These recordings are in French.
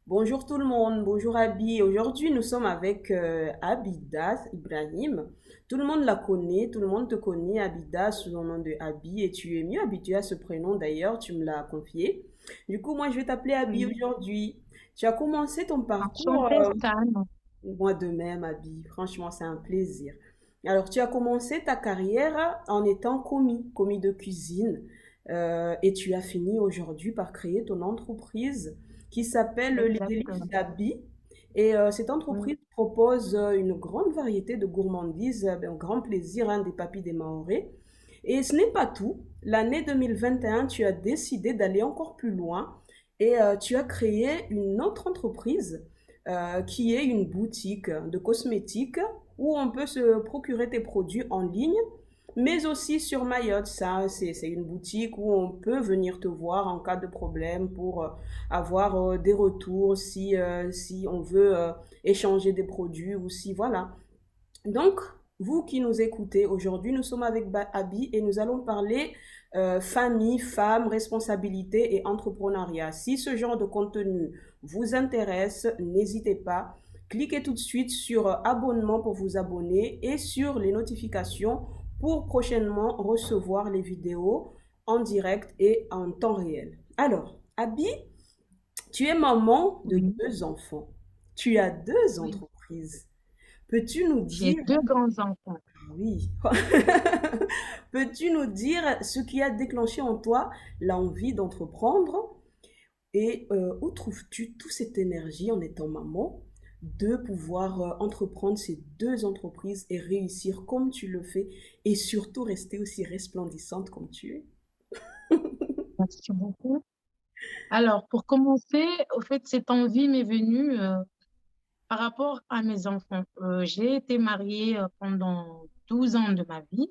Bonjour tout le monde, bonjour Abi. Aujourd'hui, nous sommes avec Abida Ibrahim. Tout le monde la connaît, tout le monde te connaît, Abida, sous le nom de Abi, et tu es mieux habitué à ce prénom d'ailleurs, tu me l'as confié. Du coup, moi, je vais t'appeler Abi Oui, aujourd'hui. Tu as commencé ton parcours, enchantée, Stan. moi de même, Abi. Franchement, c'est un plaisir. Alors, tu as commencé ta carrière en étant commis de cuisine, et tu as fini aujourd'hui par créer ton entreprise qui s'appelle Les Délices Exactement. d'Abby. Et cette Oui, entreprise propose une grande variété de gourmandises, un grand plaisir, hein, des papilles des Mahorais. Et ce n'est pas tout. L'année 2021, tu as décidé d'aller encore plus loin et tu as créé une autre entreprise qui est une boutique de cosmétiques où on peut se procurer tes produits en ligne, mais aussi sur Mayotte. Ça, c'est une boutique où on peut venir te voir en cas de problème pour avoir des retours si on veut échanger des produits ou si voilà. Donc, vous qui nous écoutez, aujourd'hui, nous sommes avec Abi et nous allons parler famille, femmes, responsabilité et entrepreneuriat. Si ce genre de contenu vous intéresse, n'hésitez pas. Cliquez tout de suite sur abonnement pour vous abonner et sur les notifications pour prochainement recevoir les vidéos en direct et en temps réel. Alors, Abi, tu es maman de oui, deux enfants. Tu as deux oui. entreprises. Peux-tu nous J'ai dire deux grands-enfants. oui. Peux-tu nous dire ce qui a déclenché en toi l'envie d'entreprendre et où trouves-tu toute cette énergie en étant maman de pouvoir entreprendre ces deux entreprises et réussir comme tu le fais et surtout rester aussi resplendissante comme tu es? Merci beaucoup. Alors, pour commencer, au fait, cette envie m'est venue par rapport à mes enfants. J'ai été mariée pendant 12 ans de ma vie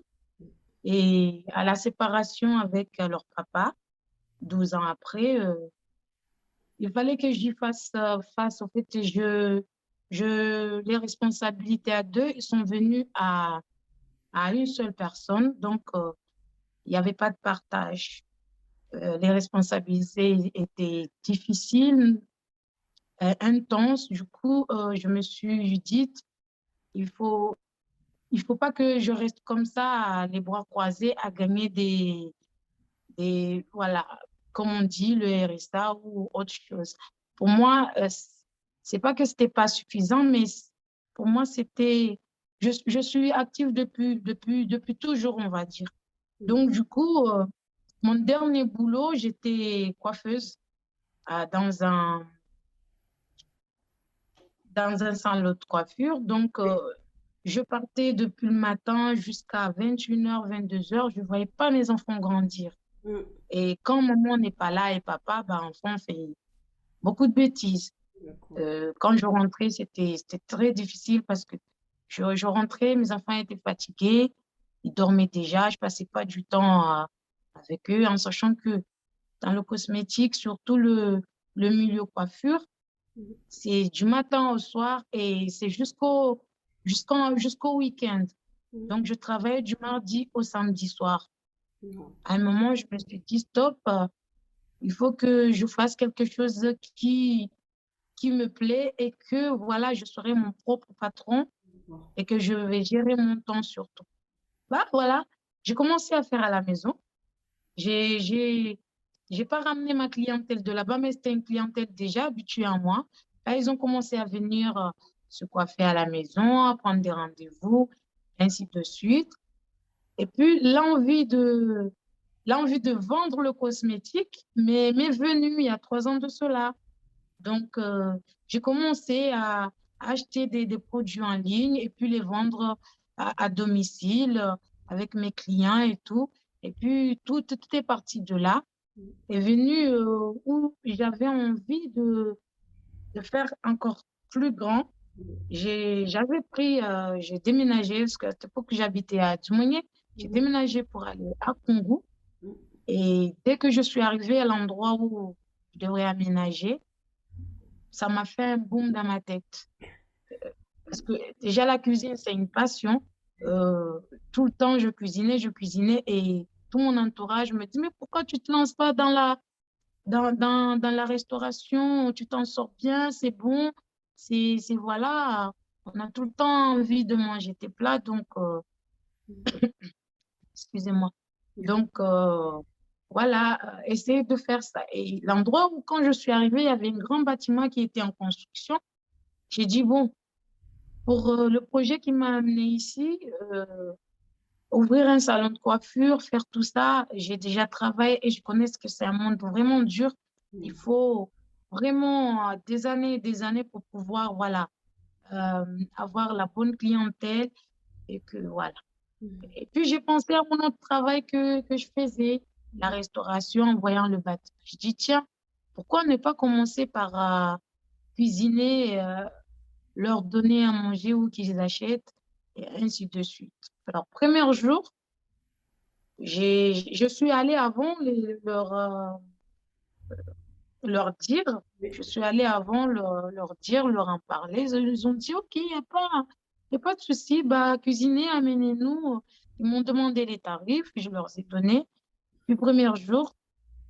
et à la séparation avec leur papa, 12 ans après, il fallait que j'y fasse face. Au fait, les responsabilités à deux, ils sont venus à une seule personne. Donc, il n'y avait pas de partage. Les responsabilités étaient difficiles, intenses. Du coup, je me suis dit, il faut, il faut pas que je reste comme ça, les bras croisés, à gagner voilà, comme on dit, le RSA ou autre chose. Pour moi, c'est pas que c'était pas suffisant, mais pour moi, je suis active depuis toujours, on va dire. Donc, du coup, mon dernier boulot, j'étais coiffeuse dans un salon de coiffure. Donc, je partais depuis le matin jusqu'à 21h, 22h. Je ne voyais pas mes enfants grandir. Mm, Et quand maman n'est pas là et papa, bah, enfant fait beaucoup de bêtises. d'accord. Quand je rentrais, c'était très difficile parce que je rentrais, mes enfants étaient fatigués, ils dormaient déjà, je passais pas du temps avec eux, en sachant que dans le cosmétique, surtout le milieu coiffure, Mm, c'est du matin au soir et c'est jusqu'au week-end. mm, Donc, je travaille du mardi au samedi soir. non. À un moment, je me suis dit, stop, il faut que je fasse quelque chose qui me plaît et que, voilà, je serai mon propre patron D'accord. et que je vais gérer mon temps surtout. Bah, voilà, j'ai commencé à faire à la maison. J'ai, j'ai, j'ai pas ramené ma clientèle de là-bas, mais c'était une clientèle déjà habituée à moi. Là, ils ont commencé à venir se coiffer à la maison, à prendre des rendez-vous, ainsi de suite. Et puis, l'envie de vendre le cosmétique m'est venue il y a 3 ans de cela. Donc, j'ai commencé à acheter des produits en ligne et puis les vendre à domicile avec mes clients et tout. Et puis, tout est parti de là. Est venu où j'avais envie de faire encore plus grand. J'ai déménagé, parce qu'à cette époque, j'habitais à Dimounié. J'ai Mhm, déménagé pour aller à Congo. mhm, Et dès que je suis arrivée à l'endroit où je devrais aménager, ça m'a fait un boom dans ma tête. Parce que déjà, la cuisine, c'est une passion. Euh, Tout le temps, je cuisinais et tout mon entourage me dit, mais pourquoi tu te lances pas dans la restauration, tu t'en sors bien, c'est bon, voilà, on a tout le temps envie de manger tes plats, donc, excusez-moi. Donc, voilà, essayer de faire ça. Et l'endroit où, quand je suis arrivée, il y avait un grand bâtiment qui était en construction. J'ai dit, bon, pour le projet qui m'a amené ici, ouvrir un salon de coiffure, faire tout ça, j'ai déjà travaillé et je connais ce que c'est un monde vraiment dur. Il Mm. faut vraiment des années et des années pour pouvoir, voilà, avoir la bonne clientèle et que, voilà. Mm. Et puis, j'ai pensé à mon autre travail que je faisais, la restauration en voyant le bâtiment. Je dis, tiens, pourquoi ne pas commencer par cuisiner, leur donner à manger ou qu'ils achètent, et ainsi de suite. Alors, premier jour, je suis allée avant leur dire, je suis allée avant leur dire, leur en parler. Ils ont dit, OK, y a pas de souci, bah, cuisiner, amenez-nous. Ils m'ont demandé les tarifs, je leur ai donné. Le premier jour,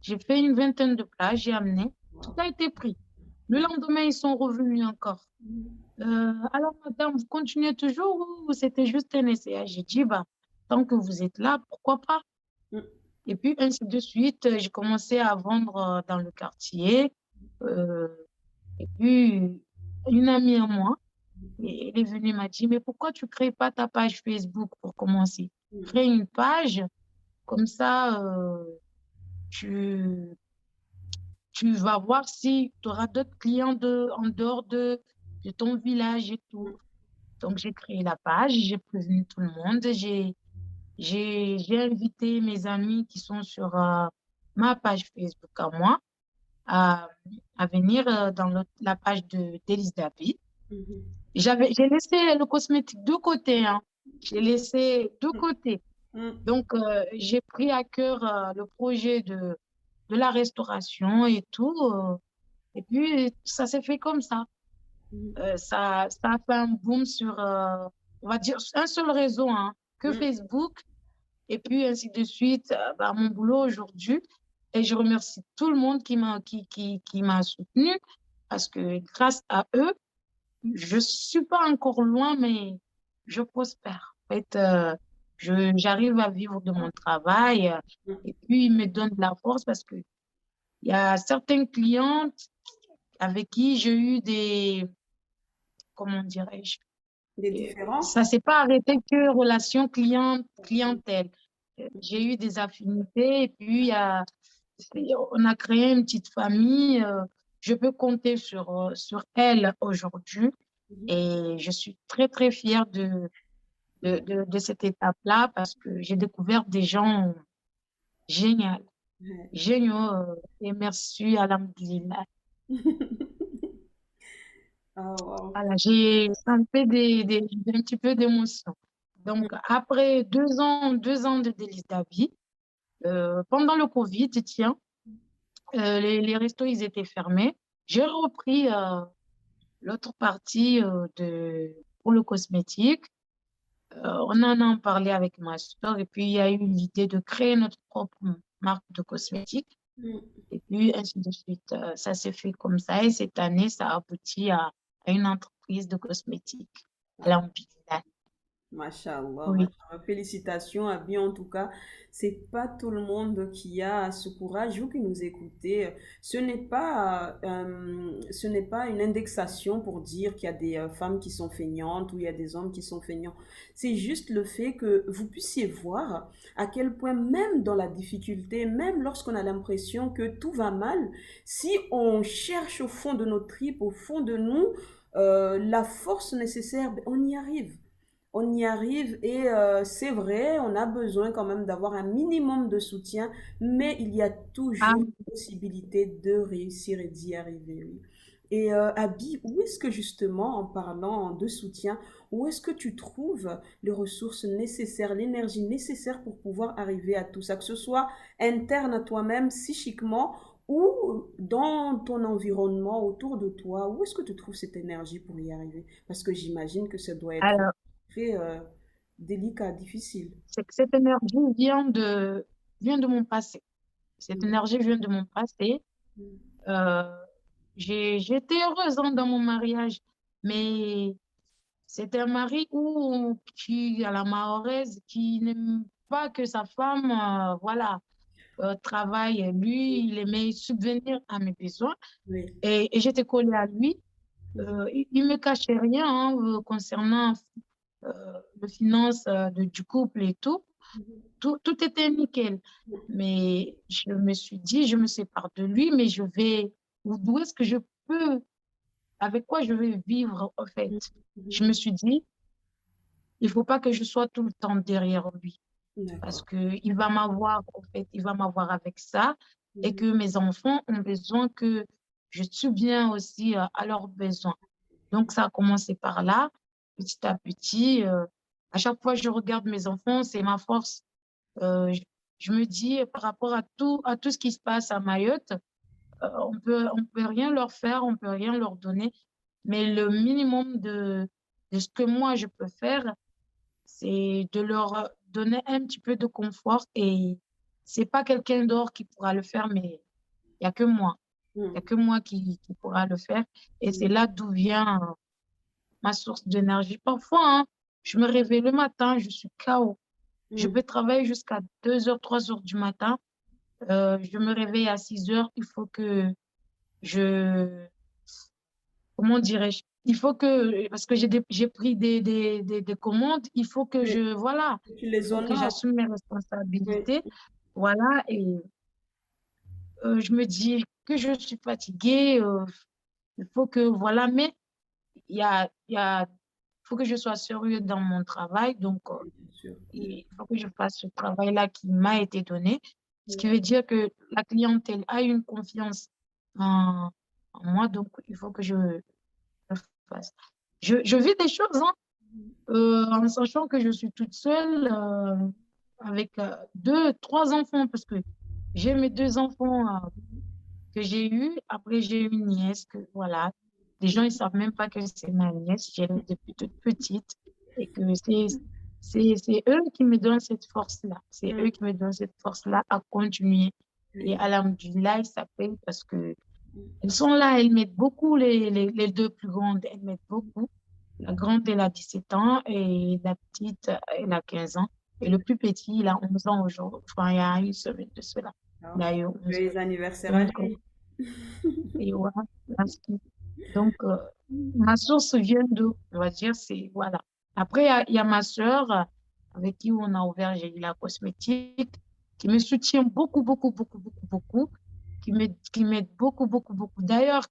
j'ai fait une vingtaine de plats, j'ai amené. Tout Wow. a été pris. Le lendemain, ils sont revenus encore. Alors, madame, vous continuez toujours ou c'était juste un essai? J'ai dit, bah, tant que vous êtes là, pourquoi pas? Mm. Et puis, ainsi de suite, j'ai commencé à vendre dans le quartier. Euh, et puis, une amie à moi, elle est venue, m'a dit, mais pourquoi tu ne crées pas ta page Facebook pour commencer? Mm. Crée une page, comme ça, tu, tu vas voir si tu auras d'autres clients en dehors de ton village et tout. Mm. Donc, j'ai créé la page, j'ai prévenu tout le monde, j'ai invité mes amis qui sont sur ma page Facebook à moi à, à venir dans la page d'Élise David. Mhm. J'ai laissé le cosmétique de côté, hein. J'ai laissé de Mm. côté. Mm. Donc, j'ai pris à cœur le projet de la restauration et tout. Et puis, ça s'est fait comme ça. Mm. Ça a fait un boom sur, on va dire, un seul réseau, hein, que Mm. Facebook. Et puis, ainsi de suite, bah, mon boulot aujourd'hui. Et je remercie tout le monde qui m'a soutenu parce que grâce à eux, je suis pas encore loin, mais je prospère. En fait, j'arrive à vivre de mon travail Mm. et puis, ils me donnent de la force parce que il y a certaines clientes avec qui j'ai eu comment dirais-je, Des différences? ça s'est pas arrêté que relation clientèle. J'ai eu des affinités et puis on a créé une petite famille. Je peux compter sur elle aujourd'hui Mhm. et je suis très, très fière de cette étape-là parce que j'ai découvert des gens géniaux, Ouais. géniaux et merci à l'âme. Oh, wow. Voilà, ça me fait un petit peu d'émotion. Donc, Mm. après 2 ans de délice d'avis, pendant le Covid, tiens, les restos, ils étaient fermés. J'ai repris l'autre partie pour le cosmétique. On en a parlé avec ma soeur et puis il y a eu l'idée de créer notre propre marque de cosmétiques. Mm. Et puis, ainsi de suite. Ça s'est fait comme ça. Et cette année, ça a abouti à une entreprise de cosmétiques. Ah, Alhamdulillah. Masha'Allah, Oui. Masha'Allah. Félicitations à bien en tout cas. C'est pas tout le monde qui a ce courage. Vous qui nous écoutez, ce n'est pas une indexation pour dire qu'il y a des femmes qui sont feignantes ou il y a des hommes qui sont feignants. C'est juste le fait que vous puissiez voir à quel point même dans la difficulté, même lorsqu'on a l'impression que tout va mal, si on cherche au fond de nos tripes, au fond de nous, la force nécessaire, ben, on y arrive. On y arrive et c'est vrai, on a besoin quand même d'avoir un minimum de soutien, mais il y a Ah, toujours possibilité de réussir et d'y arriver, oui. Et Abby, où est-ce que justement, en parlant de soutien, où est-ce que tu trouves les ressources nécessaires, l'énergie nécessaire pour pouvoir arriver à tout ça, que ce soit interne à toi-même, psychiquement, ou dans ton environnement autour de toi, où est-ce que tu trouves cette énergie pour y arriver? Parce que j'imagine que ça doit être alors, très délicat, difficile. c'est que cette énergie vient de mon passé. Cette Mhm. énergie vient de mon passé. Euh, j'étais heureuse hein, dans mon mariage, mais c'était un mari qui, à la mahoraise, qui n'aime pas que sa femme, voilà, travaille. Lui, il aimait subvenir à mes besoins Oui. et j'étais collée à lui. Mhm. Il me cachait rien hein, concernant le finance du couple et tout. Mhm. Tout était nickel. Mais je me suis dit, je me sépare de lui, mais d'où est-ce que je peux, avec quoi je vais vivre, en fait? Mhm. Je Mhm. me suis dit, il faut pas que je sois tout le temps derrière lui, parce D'accord. que il va m'avoir, en fait, il va m'avoir avec ça, et Mhm. que mes enfants ont besoin que je subvienne aussi à leurs besoins. Donc, ça a commencé par là, petit à petit. À chaque fois que je regarde mes enfants, c'est ma force. Euh, je, je me dis, par rapport à tout ce qui se passe à Mayotte, on peut rien leur faire, on peut rien leur donner, mais le minimum de ce que moi je peux faire, c'est de leur donner un petit peu de confort et c'est pas quelqu'un d'autre qui pourra le faire, mais il y a que moi. Il y a Mhm. que moi qui pourra le faire. Et c'est là d'où vient ma source d'énergie. Parfois, hein, je me réveille le matin, je suis KO. Je Mhm. peux travailler jusqu'à 2 heures, 3 heures du matin. Je me réveille à 6 heures. Il faut que je, comment dirais-je, il faut que, parce que j'ai pris des commandes, il faut que Oui. voilà, Tu il les faut que honores. j'assume mes Oui. responsabilités. Voilà, et je me dis que je suis fatiguée, il faut que, voilà, mais il faut que je sois sérieux dans mon travail, donc Bien sûr. il faut que je fasse ce travail-là qui m'a été donné, ce qui Oui. veut dire que la clientèle a une confiance en, en moi, donc il faut que je fasse. Je vis des choses, hein, en sachant que je suis toute seule avec deux, trois enfants, parce que j'ai mes deux enfants que j'ai eus. Après, j'ai une nièce que, voilà, les gens, ils savent même pas que c'est ma nièce. J'ai eu depuis toute petite et que c'est eux qui me donnent cette force-là. C'est eux Mhm. qui me donnent cette force-là à continuer. Et Oui. alhamdoulilah, ils s'appellent parce que elles sont là, elles m'aident beaucoup, les deux plus grandes, elles m'aident beaucoup. La grande, elle a 17 ans et la petite, elle a 15 ans. Et le plus petit, il a 11 ans aujourd'hui. Enfin, il y a une semaine de cela. Il Alors, a eu 11 ans. joyeux anniversaire à Donc, lui. et voilà, merci. Donc, ma source vient d'où? On va dire, c'est, voilà. Après, il y a ma sœur avec qui on a ouvert J'ai la cosmétique, qui me soutient beaucoup, beaucoup, beaucoup, beaucoup, beaucoup, qui m'aide beaucoup, beaucoup, beaucoup. D'ailleurs,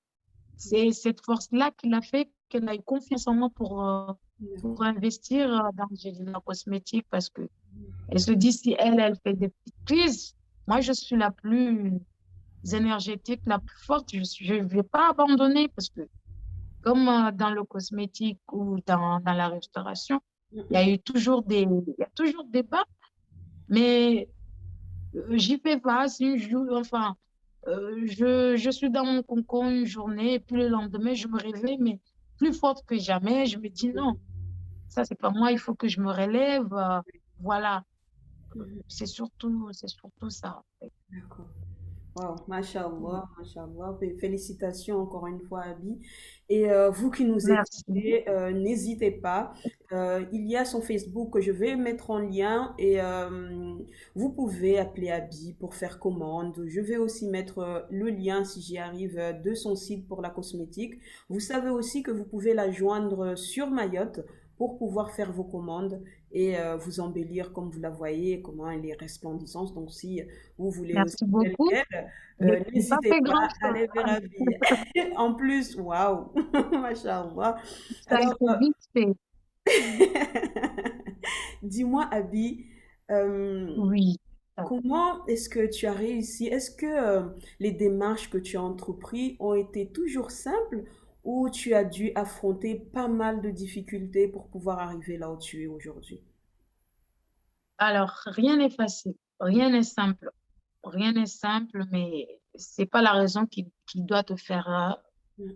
c'est cette force-là qui l'a fait qu'elle a eu confiance en moi pour D'accord. investir dans la cosmétique parce que elle se dit si elle fait des petites crises, moi, je suis la plus énergétique, la plus forte. Je ne vais pas abandonner parce que comme dans le cosmétique ou dans la restauration, il y a toujours des bas, mais j'y fais face une jour, enfin, je suis dans mon concombre une journée et puis le lendemain, je me réveille, mais plus forte que jamais. Je me dis non, ça, c'est pas moi, il faut que je me relève. Voilà, c'est surtout ça. En fait. D'accord. Wow, mashallah, mashallah. Félicitations encore une fois, Abby. Et vous qui nous Merci. écoutez, n'hésitez pas. Il y a son Facebook que je vais mettre en lien et vous pouvez appeler Abby pour faire commande. Je vais aussi mettre le lien, si j'y arrive, de son site pour la cosmétique. Vous savez aussi que vous pouvez la joindre sur Mayotte pour pouvoir faire vos commandes et vous embellir comme vous la voyez, comment elle est resplendissante. Donc, si vous voulez aussi Merci tel beaucoup. quel, J'ai pas n'hésitez fait pas, grand-chose. allez vers Abby. En plus, waouh, machallah. Ça a Alors, été vite fait. dis-moi, Abby, euh, Oui. comment est-ce que tu as réussi? Est-ce que les démarches que tu as entreprises ont été toujours simples ou tu as dû affronter pas mal de difficultés pour pouvoir arriver là où tu es aujourd'hui? Alors, rien n'est facile, rien n'est simple. Rien n'est simple, mais c'est pas la raison qui doit te faire, Mm.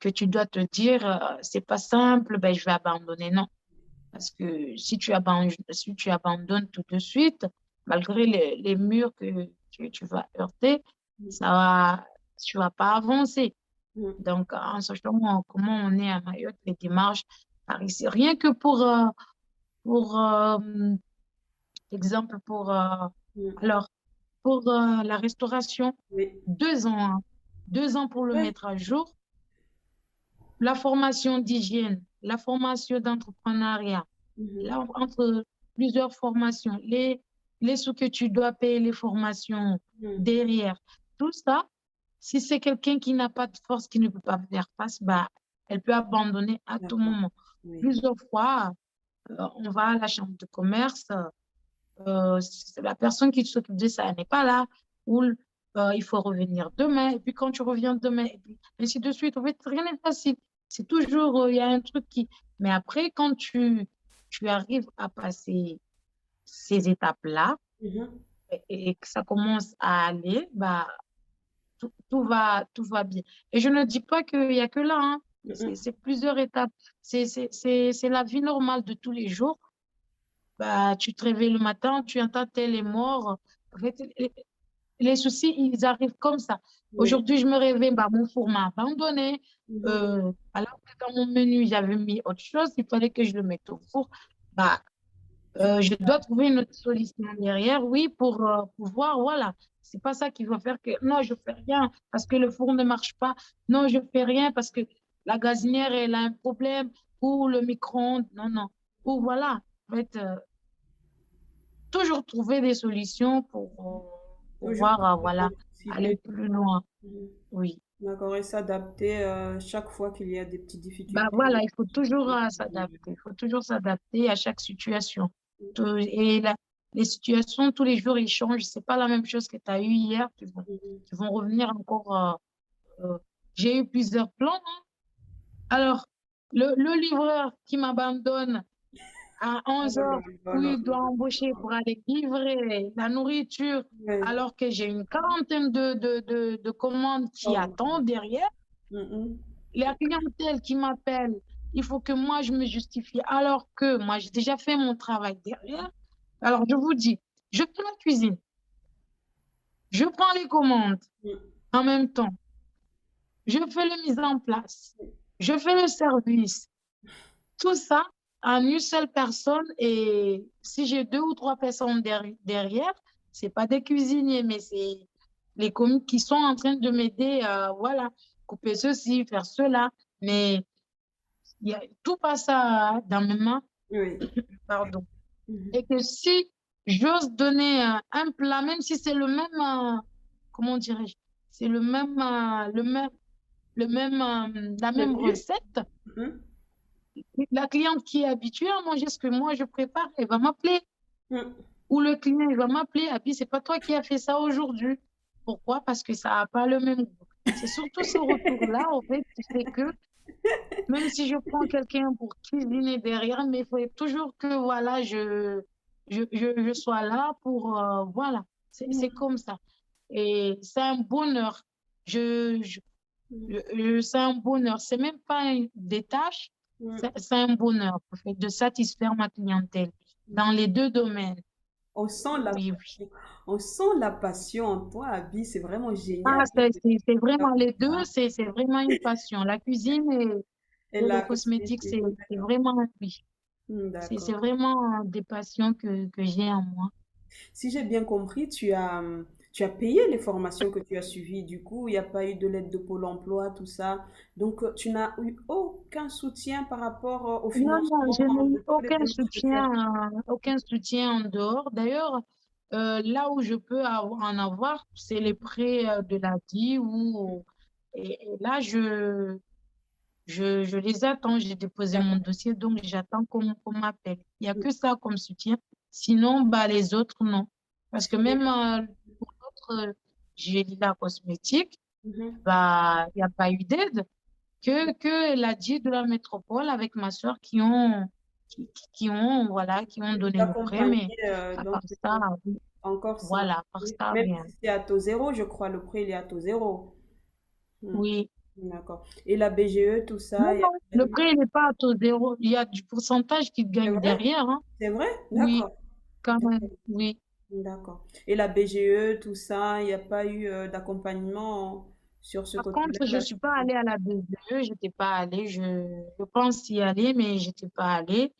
que tu dois te dire, c'est pas simple, ben, je vais abandonner. Non. Parce que si tu abandonnes tout de suite, malgré les murs que tu vas heurter, ça va, tu vas pas avancer. Mhm. Donc, en sachant comment on est à Mayotte, les démarches par ici, rien que pour exemple, Mhm. alors, pour la restauration, Oui. 2 ans, hein. 2 ans pour le Ouais. mettre à jour. La formation d'hygiène, la formation d'entrepreneuriat, Mhm. là, entre plusieurs formations, les sous que tu dois payer, les formations Mhm. derrière, tout ça, si c'est quelqu'un qui n'a pas de force, qui ne peut pas faire face, bah, elle peut abandonner à tout D'accord. moment. Oui. Plusieurs fois, on va à la chambre de commerce, la personne qui s'occupe de ça n'est pas là, ou il faut revenir demain, et puis quand tu reviens demain, et puis ainsi de suite. En fait, rien n'est facile. C'est toujours, il y a un truc qui... Mais après, quand tu arrives à passer ces étapes-là Mhm. et que ça commence à aller, bah, tout va bien. Et je ne dis pas qu'il n'y a que là, hein. Mhm. C'est plusieurs étapes. C'est la vie normale de tous les jours. Bah, tu te réveilles le matin, tu entends tel est mort. En fait, les soucis, ils arrivent comme ça. Oui. Aujourd'hui, je me réveille, bah, mon four m'a abandonné. Mhm. Alors que dans mon menu, j'avais mis autre chose, il fallait que je le mette au four. Bah, je dois trouver une autre solution derrière, oui, pour pouvoir, voilà. C'est pas ça qui va faire que non, je fais rien parce que le four ne marche pas. Non, je fais rien parce que la gazinière, elle a un problème ou le micro-ondes. Non, non. Ou voilà. En fait, toujours trouver des solutions pour Toujours pouvoir, voilà, aller anticiper. plus loin. Mhm. Oui. D'accord. Et s'adapter chaque fois qu'il y a des petites Bah difficultés. voilà, il faut toujours s'adapter. Il faut toujours s'adapter à chaque situation. Et les situations, tous les jours, ils changent. C'est pas la même chose que tu as eu hier. Mhm. Qui vont revenir encore. J'ai eu plusieurs plans, hein. Alors, le livreur qui m'abandonne à Oh 11 là heures là où là il doit embaucher là. pour aller livrer la nourriture, Ouais. alors que j'ai une quarantaine de commandes qui Oh. attendent derrière. Mhm. La clientèle qui m'appelle, il faut que moi, je me justifie, alors que moi, j'ai déjà fait mon travail derrière. Alors, je vous dis, je fais la cuisine, je prends les commandes en même temps, je fais la mise en place, je fais le service. Tout ça en une seule personne. Et si j'ai 2 ou 3 personnes derrière, c'est pas des cuisiniers, mais c'est les commis qui sont en train de m'aider, voilà, couper ceci, faire cela. Mais tout passe dans mes mains, Oui. pardon. Mhm. Et que si j'ose donner un plat, même si c'est le même, comment dirais-je, c'est la même Menu. recette, Mhm. la cliente qui est habituée à manger ce que moi je prépare, elle va m'appeler. Mhm. Ou le client, il va m'appeler. Ah, puis, c'est pas toi qui as fait ça aujourd'hui. Pourquoi? Parce que ça n'a pas le même goût. C'est surtout ce retour-là, en fait, qui fait que même si je prends quelqu'un pour cuisiner derrière, mais il faut toujours que, voilà, je sois là pour, voilà. C'est Mhm. comme ça. Et c'est un bonheur. Je, je, c'est un bonheur. C'est même pas des tâches, Mhm. c'est un bonheur, en fait, de satisfaire ma clientèle dans les deux domaines. On sent la Oui, oui. passion. On sent la passion en toi, Abby. C'est vraiment Ah, génial. c'est vraiment les deux, c'est vraiment une passion. La cuisine Et et le la cosmétique, cosmétique. c'est vraiment, oui, c'est D'accord. vraiment des passions que j'ai en moi. Si j'ai bien compris, tu as payé les formations que tu as suivies. Du coup, il n'y a pas eu de l'aide de Pôle emploi, tout ça. Donc, tu n'as eu aucun soutien par rapport au Non, non, je financement n'ai eu de tous les démarches que tu as. aucun soutien en dehors. D'ailleurs, là où je peux en avoir, c'est les prêts de l'ADI et là, je les attends. J'ai déposé mon D'accord. dossier, donc j'attends qu'on m'appelle. Il n'y a que ça comme soutien. Sinon, bah, les autres, non. Parce que même pour l'autre, j'ai dit la cosmétique, Mhm. bah, il n'y a pas eu d'aide. Que l'a dit de la métropole avec ma soeur qui ont donné le prêt. D'accompagner, Mais à donc part ça, oui, encore sans. voilà, à part ça, Même rien. si c'est à taux zéro, je crois, le prêt, il est à taux zéro. Hmm. Oui. D'accord. Et la BGE, tout Non, ça, il y a non, le même. prêt, il n'est pas à taux zéro. Il y a du pourcentage qui C'est gagne vrai? derrière, hein. C'est vrai? Oui, D'accord. quand même, oui. D'accord. Et la BGE, tout ça, il n'y a pas eu d'accompagnement sur ce Par côté-là, contre, je ne la suis pas sécurité. allée à la BDE, je n'étais pas allée. Je pense y aller, mais je n'étais pas allée.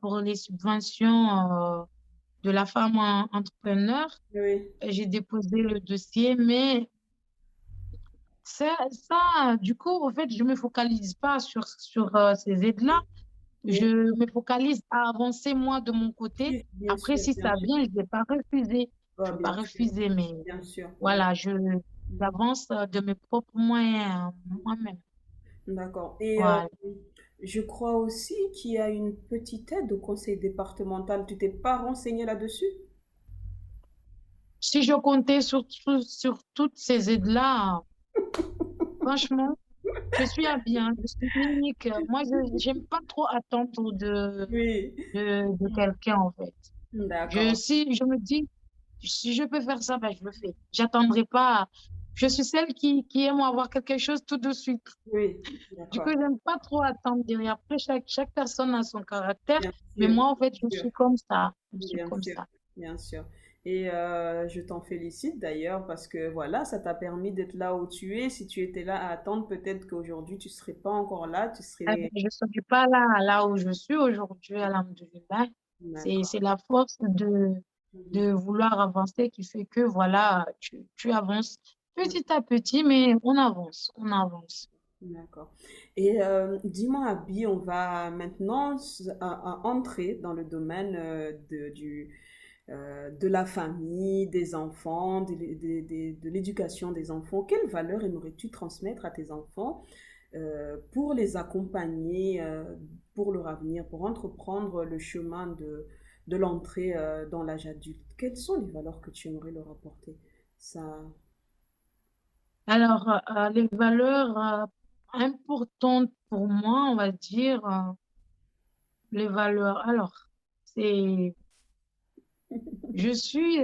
Pour les subventions de la femme entrepreneur, Oui, j'ai déposé le dossier, mais du coup, en fait, je ne me focalise pas sur ces aides-là. Je oui, me focalise à avancer moi de mon côté. oui, bien Après, sûr, si bien ça sûr. vient, je ne vais pas refuser. Je Ouais, ne vais pas bien sûr, refuser, mais bien sûr, bien voilà, sûr. j'avance de mes propres moyens moi-même. D'accord. Et Voilà. je crois aussi qu'il y a une petite aide au conseil départemental. Tu t'es pas renseigné là-dessus? Si je comptais sur toutes ces aides-là, franchement, je suis à bien, je suis unique. Moi, je n'aime pas trop attendre Oui. de quelqu'un, en fait. D'accord. Si je me dis, si je peux faire ça, ben, je le fais. J'attendrai pas. Je suis celle qui aime avoir quelque chose tout de suite. Oui, Du coup, d'accord. j'aime pas trop attendre. Et après, chaque personne a son caractère. Bien Mais sûr, moi, en fait, je bien sûr, suis comme ça. Je suis bien comme sûr, ça. bien sûr. Et je t'en félicite d'ailleurs parce que voilà, ça t'a permis d'être là où tu es. Si tu étais là à attendre, peut-être qu'aujourd'hui tu serais pas encore là. Tu serais. Je ne suis pas là où je suis aujourd'hui, alhamdoulilah. C'est D'accord. la force Mhm. de vouloir avancer qui fait que, voilà, tu avances petit à petit, mais on avance, on avance. D'accord. Et dis-moi, Abby, on va maintenant entrer dans le domaine de la famille, des enfants, de l'éducation des enfants. Quelles valeurs aimerais-tu transmettre à tes enfants pour les accompagner pour leur avenir, pour entreprendre le chemin de l'entrée dans l'âge adulte? Quelles sont les valeurs que tu aimerais leur apporter? Ça. Alors, les valeurs importantes pour moi, on va dire, les valeurs. Alors, c'est, je suis,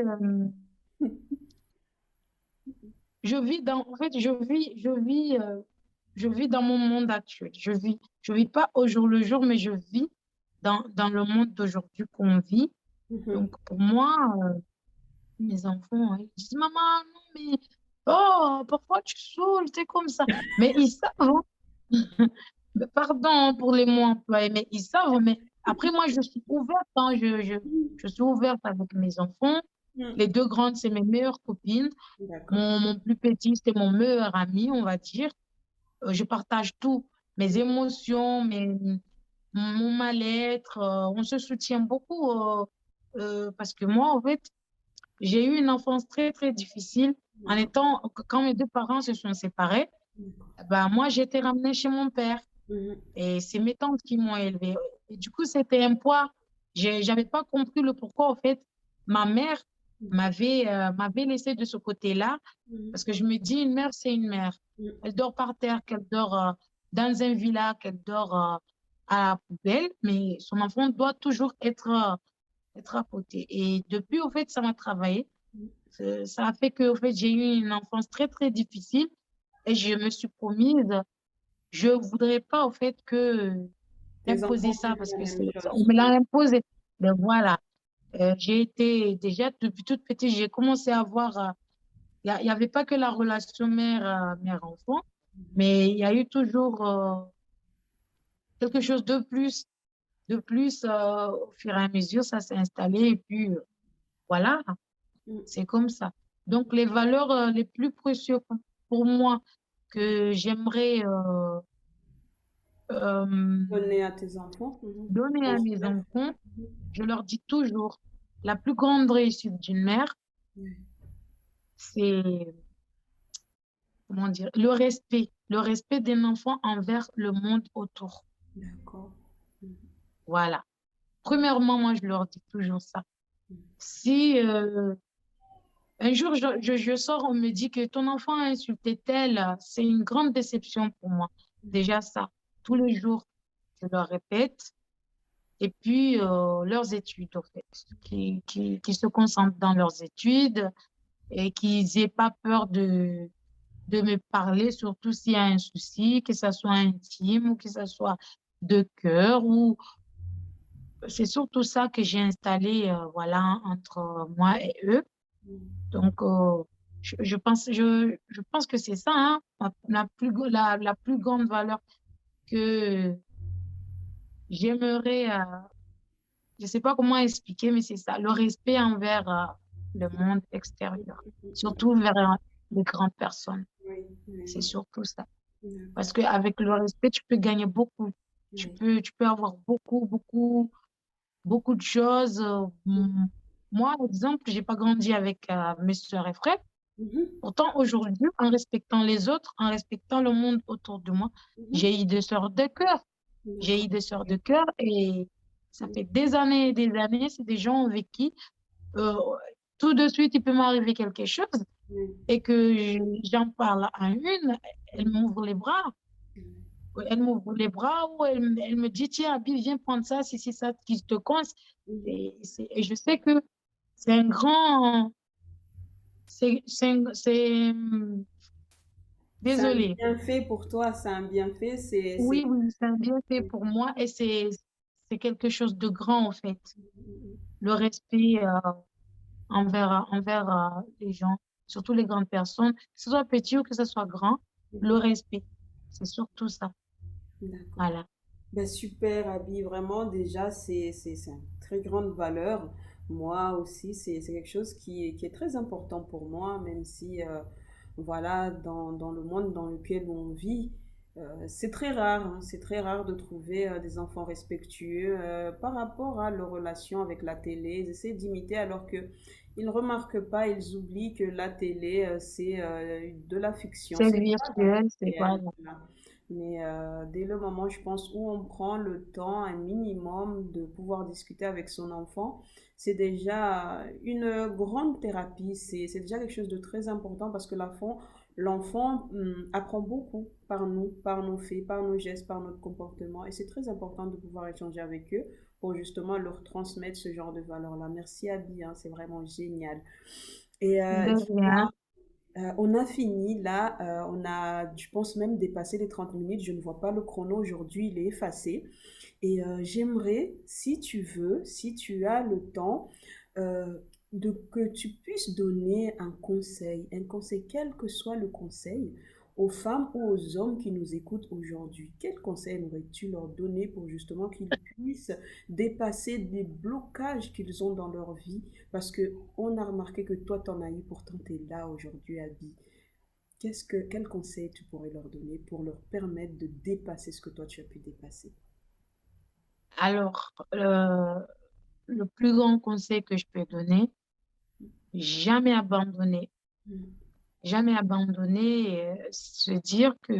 je vis en fait, je vis dans mon monde actuel. Je vis pas au jour le jour, mais je vis dans le monde d'aujourd'hui qu'on vit. Mhm. Donc, pour moi, mes enfants, hein, ils disent, maman, non, mais, oh, pourquoi tu saoules, t'es comme ça. Mais ils savent, hein. Pardon pour les mots employés, mais ils savent. Mais après, moi, je suis ouverte, hein, je suis ouverte avec mes enfants. Mhm. Les deux grandes, c'est mes meilleures copines. D'accord. Mon plus petit, c'est mon meilleur ami, on va dire. Je partage tout, mes émotions, mon mal-être. On se soutient beaucoup parce que moi, en fait, j'ai eu une enfance très, très difficile D'accord. quand mes deux parents se sont séparés, bah, moi, j'ai été ramenée chez mon père Mhm. et c'est mes tantes qui m'ont élevée. Et du coup, c'était un poids. J'avais pas compris le pourquoi, en fait, ma mère m'avait laissé de ce côté-là Mhm. parce que je me dis, une mère, c'est une mère. Mhm. Elle dort par terre, qu'elle dort dans un villa, qu'elle dort à la poubelle, mais son enfant doit toujours être à côté. Et depuis, au fait, ça m'a travaillé. Ça a fait que, au fait, j'ai eu une enfance très, très difficile et je me suis promise, je voudrais pas, au fait, que Tes imposer enfants ça vivent parce la que même on chose. me l'a imposé. Mais voilà, j'ai été déjà depuis toute petite, j'ai commencé à voir, y avait pas que la relation mère-enfant, mais il y a eu toujours quelque chose de plus au fur et à mesure, ça s'est installé et puis voilà, Mhm. c'est comme ça. Donc, les valeurs les plus précieuses pour moi que j'aimerais euh, Donner à tes enfants. Mhm. donner à mes Transmettre. enfants, je leur dis toujours, la plus grande réussite d'une mère, Mhm. c'est, comment dire, le respect d'un enfant envers le monde autour. D'accord. Mhm. Voilà. Premièrement, moi, je leur dis toujours ça. Mhm. Si un jour, je sors, on me dit que ton enfant a insulté tel, c'est une grande déception pour moi. Déjà ça, tous les jours, je leur répète. Et puis, leurs études, en fait, qui se concentrent dans leurs études et qu'ils n'aient pas peur de me parler, surtout s'il y a un souci, que ça soit intime ou que ça soit de cœur ou c'est surtout ça que j'ai installé, voilà, entre moi et eux. Mm. Donc, je pense que c'est ça, hein, la plus grande valeur que j'aimerais, je sais pas comment expliquer, mais c'est ça, le respect envers, le monde extérieur, surtout vers les grandes personnes. Oui, C'est oui, surtout ça. Parce d'accord. qu'avec le respect, tu peux gagner beaucoup. Oui. Tu peux avoir beaucoup de choses. Moi, exemple, j'ai pas grandi avec mes soeurs et frères. Mhm, Pourtant, aujourd'hui, en respectant les autres, en respectant le monde autour de moi, mhm. j'ai eu des sœurs de cœur. J'ai D'accord. eu des sœurs de cœur et ça fait des années et des années. C'est des gens avec qui, euh, tout de suite, il peut m'arriver quelque chose Oui, et que j'en parle à une, elle m'ouvre les bras. Elle m'ouvre les bras ou elle me dit, tiens, Abby, viens prendre ça si c'est ça qui te coince. oui. Et je sais que c'est un grand, C'est un désolé. bienfait pour toi, c'est un bienfait, Oui, oui, c'est un bienfait pour moi et c'est quelque chose de grand en fait. Le respect envers les gens, surtout les grandes personnes, que ce soit petit ou que ce soit grand, le respect, c'est surtout ça. D'accord. Voilà. Ben super, Abby, vraiment, déjà, c'est une très grande valeur. Moi aussi, c'est quelque chose qui est très important pour moi, même si, voilà, dans le monde dans lequel on vit, c'est très rare, hein, c'est très rare de trouver des enfants respectueux par rapport à leur relation avec la télé. Ils essaient d'imiter alors que ils remarquent pas, ils oublient que la télé, c'est de la fiction, C'est c'est pas dans virtuel, le c'est réel. voilà. Voilà. Mais dès le moment, je pense, où on prend le temps, un minimum, de pouvoir discuter avec son enfant, c'est déjà une grande thérapie. C'est déjà quelque chose de très important parce que l'enfant apprend beaucoup par nos faits, par nos gestes, par notre comportement. Et c'est très important de pouvoir échanger avec eux pour justement leur transmettre ce genre de valeurs-là. Merci Abby, hein, c'est vraiment génial. Et De rien. on a fini là, on a, je pense même dépassé les 30 minutes. Je ne vois pas le chrono aujourd'hui, il est effacé. Et j'aimerais, si tu veux, si tu as le temps, euh, que tu puisses donner un conseil, quel que soit le conseil, aux femmes ou aux hommes qui nous écoutent aujourd'hui. Quel conseil aimerais-tu leur donner pour justement qu'ils puissent dépasser des blocages qu'ils ont dans leur vie? Parce que on a remarqué que toi, tu en as eu, pourtant tu es là aujourd'hui, Abby. Quel conseil tu pourrais leur donner pour leur permettre de dépasser ce que toi tu as pu dépasser? Alors, le plus grand conseil que je peux donner, jamais abandonner. Mm. Jamais abandonner, et se dire que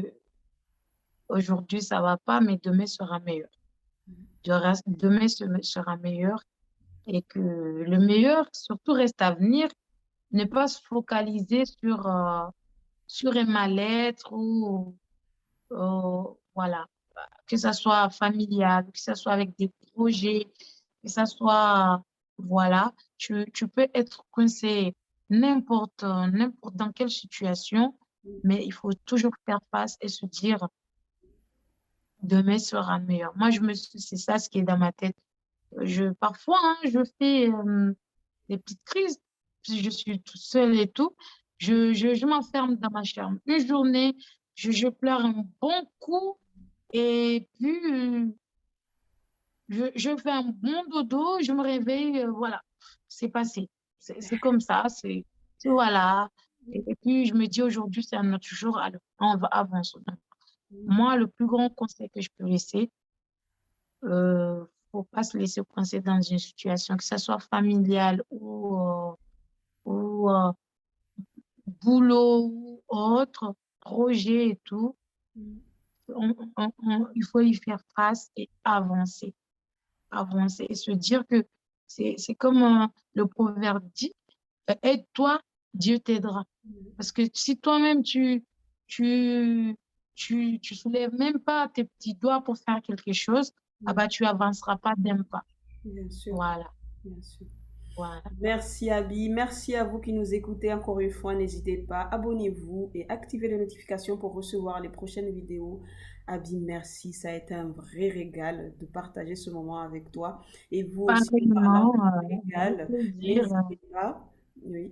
aujourd'hui ça va pas, mais demain sera meilleur. Demain sera meilleur et que le meilleur surtout reste à venir. Ne pas se focaliser sur un mal-être ou voilà, que ça soit familial, que ça soit avec des projets, que ça soit, voilà, tu peux être coincé n'importe dans quelle situation, mais il faut toujours faire face et se dire, demain sera meilleur. C'est ça ce qui est dans ma tête. Parfois, hein, je fais des petites crises, si je suis toute seule et tout. Je m'enferme dans ma chambre. Une journée, je pleure un bon coup et puis je fais un bon dodo, je me réveille, voilà, c'est passé. C'est comme ça, voilà. Et puis je me dis aujourd'hui, c'est un autre jour, alors on va avancer. Donc, moi, le plus grand conseil que je peux laisser, faut pas se laisser coincer dans une situation, que ce soit familiale ou boulot ou autre, projet et tout. Il faut y faire face et avancer. Avancer et se dire que c'est comme le proverbe dit, aide-toi, Dieu t'aidera. Parce que si toi-même tu, tu soulèves même pas tes petits doigts pour faire quelque chose, ah bah, tu avanceras pas d'un pas. Bien sûr, Voilà. bien sûr. Voilà. Merci Abby, merci à vous qui nous écoutez encore une fois. N'hésitez pas, abonnez-vous et activez les notifications pour recevoir les prochaines vidéos. Abby, merci, ça a été un vrai régal de partager ce moment avec toi. Et vous aussi, en parlant Pareillement, de avec régal, plaisir. n'hésitez pas. Oui.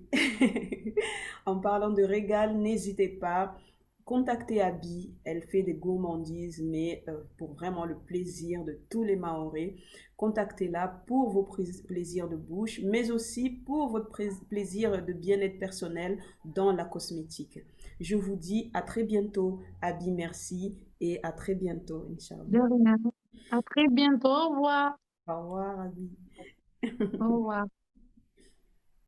En parlant de régal, n'hésitez pas. Contactez Abby, elle fait des gourmandises, mais pour vraiment le plaisir de tous les Mahorais. Contactez-la pour vos plaisirs de bouche, mais aussi pour votre plaisir de bien-être personnel dans la cosmétique. Je vous dis à très bientôt. Abby, merci et à très bientôt, De Inch'Allah. rien. À très bientôt. Au revoir. Au revoir, Abby. Au revoir.